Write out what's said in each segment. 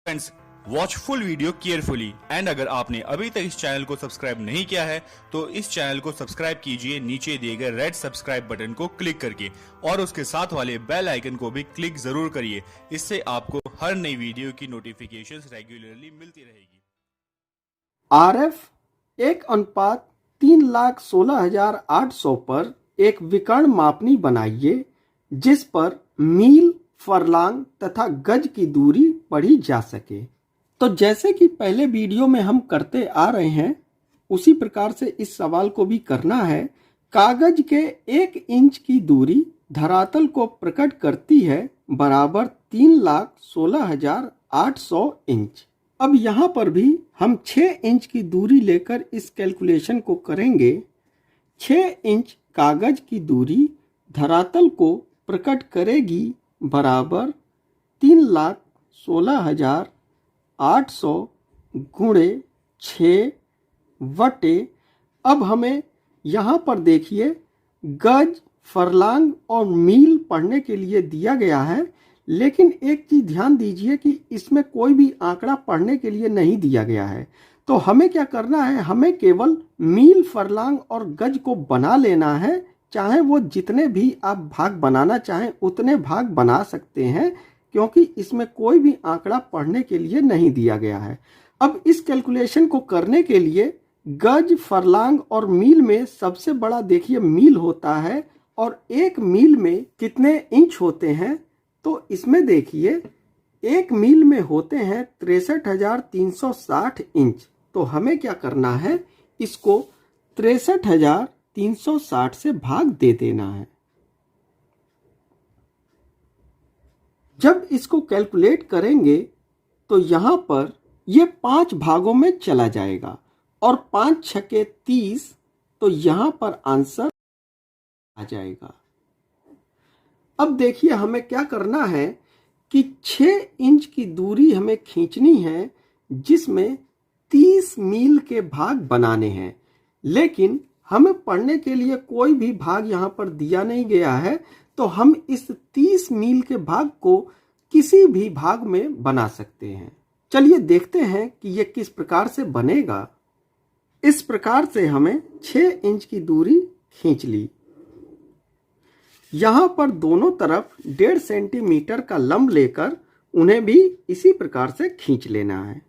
Friends, watch full video carefully and अगर आपने अभी तक इस चैनल को सब्सक्राइब नहीं किया है तो इस चैनल को सब्सक्राइब कीजिए नीचे दिए गए रेड सब्सक्राइब बटन को क्लिक करके और उसके साथ वाले बेल आइकन को भी क्लिक जरूर करिए। इससे आपको हर नई वीडियो की नोटिफिकेशंस रेगुलरली मिलती रहेगी। RF 1:3,16,800 पर एक विकर्ण मापनी बनाइए जिस पर मील, फरलांग तथा गज की दूरी पढ़ी जा सके। तो जैसे कि पहले वीडियो में हम करते आ रहे हैं उसी प्रकार से इस सवाल को भी करना है। कागज के 1 इंच की दूरी धरातल को प्रकट करती है बराबर 3,16,800 इंच। अब यहाँ पर भी हम 6 इंच की दूरी लेकर इस कैलकुलेशन को करेंगे। 6 इंच कागज की दूरी धरातल को प्रकट करेगी बराबर 3,16,800 गुणे 6 वटे। अब हमें यहाँ पर देखिए गज, फरलांग और मील पढ़ने के लिए दिया गया है, लेकिन एक चीज ध्यान दीजिए कि इसमें कोई भी आंकड़ा पढ़ने के लिए नहीं दिया गया है। तो हमें क्या करना है, हमें केवल मील, फरलांग और गज को बना लेना है। चाहे वो जितने भी आप भाग बनाना चाहें उतने भाग बना सकते हैं, क्योंकि इसमें कोई भी आंकड़ा पढ़ने के लिए नहीं दिया गया है। अब इस कैलकुलेशन को करने के लिए गज, फरलांग और मील में सबसे बड़ा देखिए मील होता है, और 1 मील में कितने इंच होते हैं तो इसमें देखिए 1 मील में होते हैं 63,360 इंच। तो हमें क्या करना है, इसको 63,360 से भाग दे देना है। जब इसको कैलकुलेट करेंगे तो यहाँ पर ये 5 भागों में चला जाएगा और 5 छके 30, तो यहाँ पर आंसर आ जाएगा। अब देखिए हमें क्या करना है कि 6 इंच की दूरी हमें खींचनी है जिसमें 30 मील के भाग बनाने हैं, लेकिन हमें पढ़ने के लिए कोई भी भाग यहाँ पर दिया नहीं गया है। तो हम इस 30 मील के भाग को किसी भी भाग में बना सकते हैं। चलिए देखते हैं कि ये किस प्रकार से बनेगा। इस प्रकार से हमें 6 इंच की दूरी खींच ली। यहाँ पर दोनों तरफ 1.5 सेंटीमीटर का लंब लेकर उन्हें भी इसी प्रकार से खींच लेना है।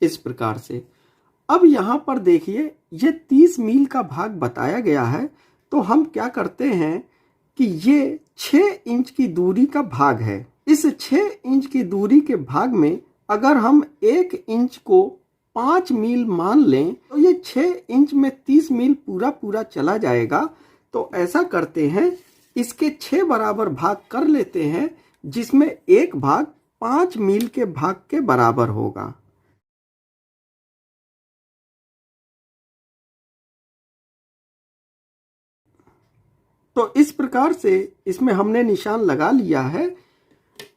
इस प्रकार से अब यहाँ पर देखिए ये 30 मील का भाग बताया गया है। तो हम क्या करते हैं कि ये 6 इंच की दूरी का भाग है। इस 6 इंच की दूरी के भाग में अगर हम 1 इंच को 5 मील मान लें तो ये 6 इंच में 30 मील पूरा पूरा चला जाएगा। तो ऐसा करते हैं, इसके 6 बराबर भाग कर लेते हैं, जिसमें एक भाग 5 मील के भाग के बराबर होगा। तो इस प्रकार से इसमें हमने निशान लगा लिया है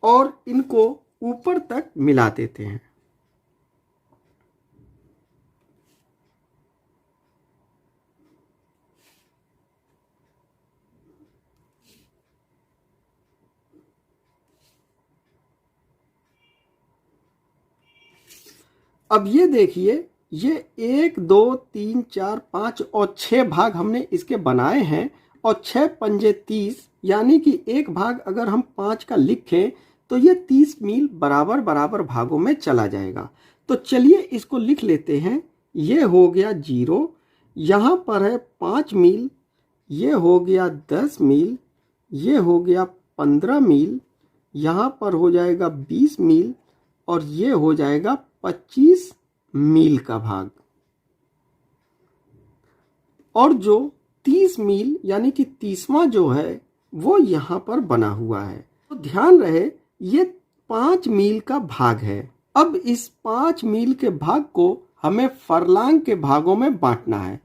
और इनको ऊपर तक मिला देते हैं। अब ये देखिए ये 1, 2, 3, 4, 5 और 6 भाग हमने इसके बनाए हैं, और 6 पंजे 30, यानी कि एक भाग अगर हम 5 का लिखें तो ये 30 मील बराबर बराबर भागों में चला जाएगा। तो चलिए इसको लिख लेते हैं। ये हो गया 0, यहाँ पर है 5 मील, ये हो गया 10 मील, ये हो गया 15 मील, यहाँ पर हो जाएगा 20 मील और ये हो जाएगा 25 मील का भाग। और जो 30 मील यानी कि 30वां जो है वो यहाँ पर बना हुआ है। तो ध्यान रहे ये 5 मील का भाग है। अब इस 5 मील के भाग को हमें फरलांग के भागों में बांटना है।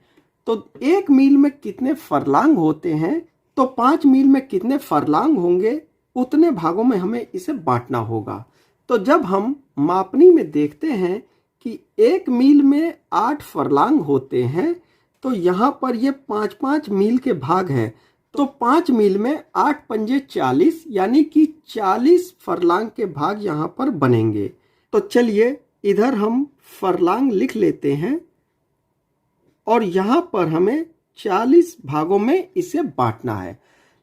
तो 1 मील में कितने फरलांग होते हैं, तो 5 मील में कितने फरलांग होंगे उतने भागों में हमें इसे बांटना होगा। तो जब हम मापनी में देखते हैं कि 1 मील में 8 फरलांग होते हैं, तो यहाँ पर ये 5-5 मील के भाग हैं। तो 5 मील में 8 पंजे 40, यानी कि 40 फरलांग के भाग यहाँ पर बनेंगे। तो चलिए इधर हम फरलांग लिख लेते हैं और यहाँ पर हमें 40 भागों में इसे बांटना है।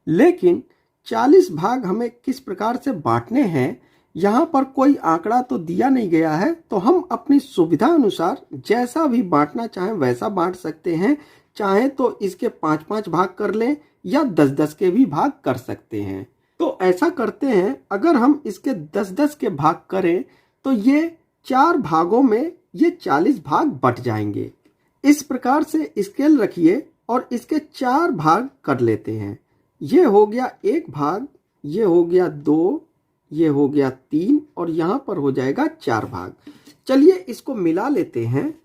लेकिन 40 भाग हमें किस प्रकार से बांटने हैं, यहाँ पर कोई आंकड़ा तो दिया नहीं गया है, तो हम अपनी सुविधा अनुसार जैसा भी बांटना चाहें वैसा बांट सकते हैं। चाहे तो इसके 5-5 भाग कर लें या 10-10 के भी भाग कर सकते हैं। तो ऐसा करते हैं, अगर हम इसके 10-10 के भाग करें तो ये 4 भागों में ये 40 भाग बट जाएंगे। इस प्रकार से स्केल रखिए और इसके 4 भाग कर लेते हैं। ये हो गया 1 भाग, ये हो गया 2, ये हो गया 3 और यहाँ पर हो जाएगा 4 भाग। चलिए इसको मिला लेते हैं।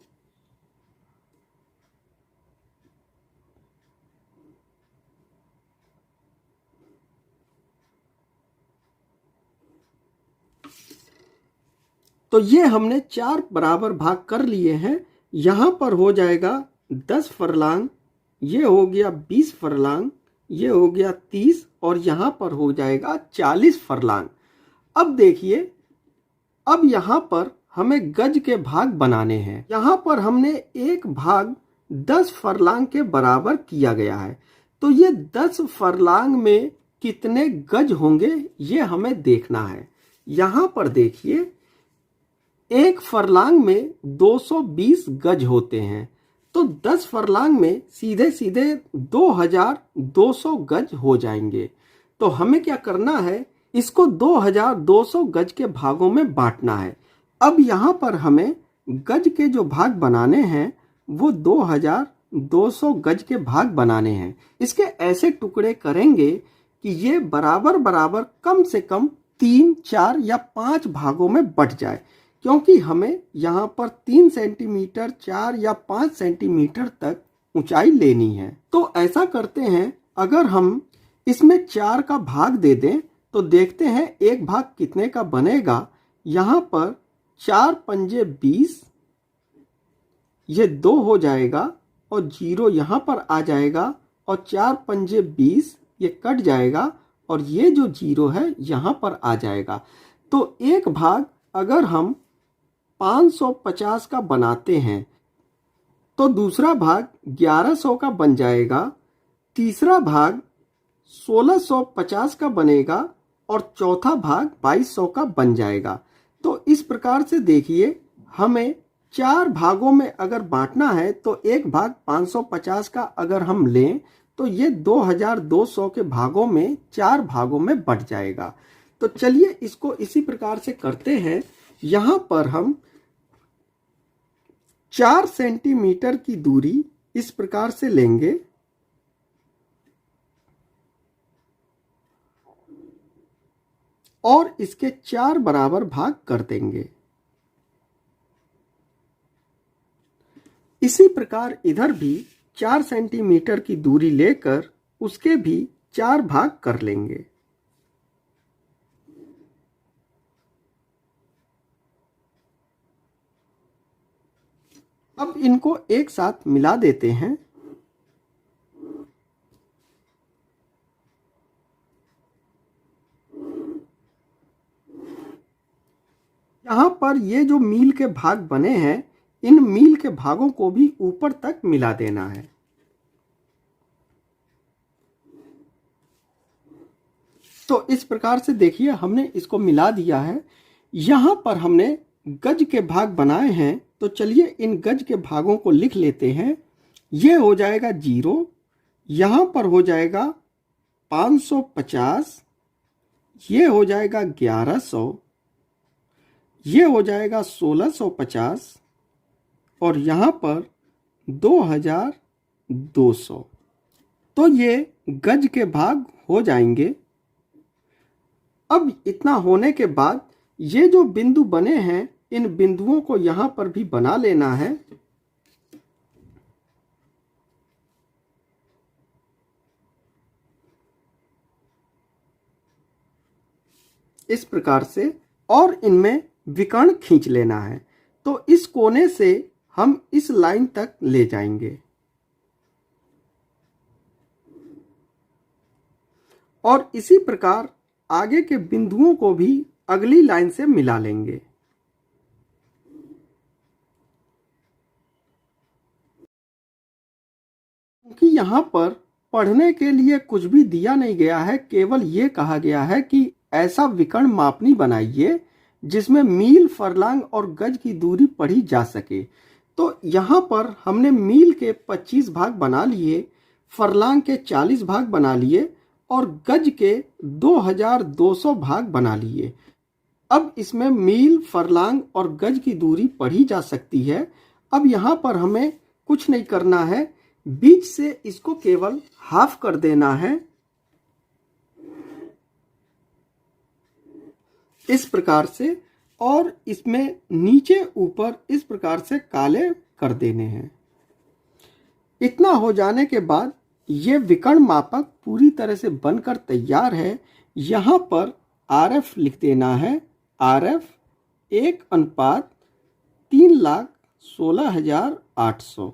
तो ये हमने 4 बराबर भाग कर लिए हैं। यहाँ पर हो जाएगा 10 फरलांग, ये हो गया 20 फरलांग, ये हो गया 30 और यहाँ पर हो जाएगा 40 फरलांग। अब देखिए, अब यहाँ पर हमें गज के भाग बनाने हैं। यहाँ पर हमने एक भाग 10 फरलांग के बराबर किया गया है। तो ये 10 फरलांग में कितने गज होंगे ये हमें देखना है। यहाँ पर देखिए, एक फरलांग में 220 गज होते हैं। तो 10 फरलांग में सीधे सीधे 2200 गज हो जाएंगे। तो हमें क्या करना है, इसको 2200 गज के भागों में बांटना है। अब यहाँ पर हमें गज के जो भाग बनाने हैं वो 2200 गज के भाग बनाने हैं। इसके ऐसे टुकड़े करेंगे कि ये बराबर बराबर कम से कम 3, 4 या 5 भागों में बट जाए, क्योंकि हमें यहाँ पर 3 सेंटीमीटर, 4 या 5 सेंटीमीटर तक ऊंचाई लेनी है। तो ऐसा करते हैं, अगर हम इसमें 4 का भाग दे दें तो देखते हैं एक भाग कितने का बनेगा। यहाँ पर 4 पंजे 20, ये 2 हो जाएगा और 0 यहाँ पर आ जाएगा और 4 पंजे 20, ये कट जाएगा और ये जो 0 है यहाँ पर आ जाएगा। तो एक भाग अगर हम 550 का बनाते हैं तो दूसरा भाग 1100 का बन जाएगा, तीसरा भाग 1650 का बनेगा और चौथा भाग 2200 का बन जाएगा। तो इस प्रकार से देखिए, हमें 4 भागों में अगर बांटना है तो एक भाग 550 का अगर हम लें तो ये 2200 के भागों में 4 भागों में बट जाएगा। तो चलिए इसको इसी प्रकार से करते हैं। यहाँ पर हम 4 सेंटीमीटर की दूरी इस प्रकार से लेंगे और इसके 4 बराबर भाग कर देंगे। इसी प्रकार इधर भी 4 सेंटीमीटर की दूरी लेकर उसके भी 4 भाग कर लेंगे। अब इनको एक साथ मिला देते हैं। यहाँ पर ये जो मील के भाग बने हैं, इन मील के भागों को भी ऊपर तक मिला देना है। तो इस प्रकार से देखिए, हमने इसको मिला दिया है। यहाँ पर हमने गज के भाग बनाए हैं, तो चलिए इन गज के भागों को लिख लेते हैं। ये हो जाएगा 0, यहाँ पर हो जाएगा 550, ये हो जाएगा 1100, ये हो जाएगा 1650 और यहाँ पर 2200। तो ये गज के भाग हो जाएंगे। अब इतना होने के बाद ये जो बिंदु बने हैं, इन बिंदुओं को यहाँ पर भी बना लेना है। इस प्रकार से, और इनमें विकर्ण खींच लेना है। तो इस कोने से हम इस लाइन तक ले जाएंगे और इसी प्रकार आगे के बिंदुओं को भी अगली लाइन से मिला लेंगे। क्योंकि यहाँ पर पढ़ने के लिए कुछ भी दिया नहीं गया है, केवल ये कहा गया है कि ऐसा विकर्ण मापनी बनाइए जिसमें मील, फरलांग और गज की दूरी पढ़ी जा सके। तो यहाँ पर हमने मील के 25 भाग बना लिए, फरलांग के 40 भाग बना लिए और गज के 2200 भाग बना लिए। अब इसमें मील, फरलांग और गज की दूरी पढ़ी जा सकती है। अब यहाँ पर हमें कुछ नहीं करना है, बीच से इसको केवल हाफ कर देना है इस प्रकार से, और इसमें नीचे ऊपर इस प्रकार से काले कर देने हैं। इतना हो जाने के बाद ये विकर्ण मापक पूरी तरह से बनकर तैयार है। यहाँ पर RF लिख देना है। RF 1:3,16,800।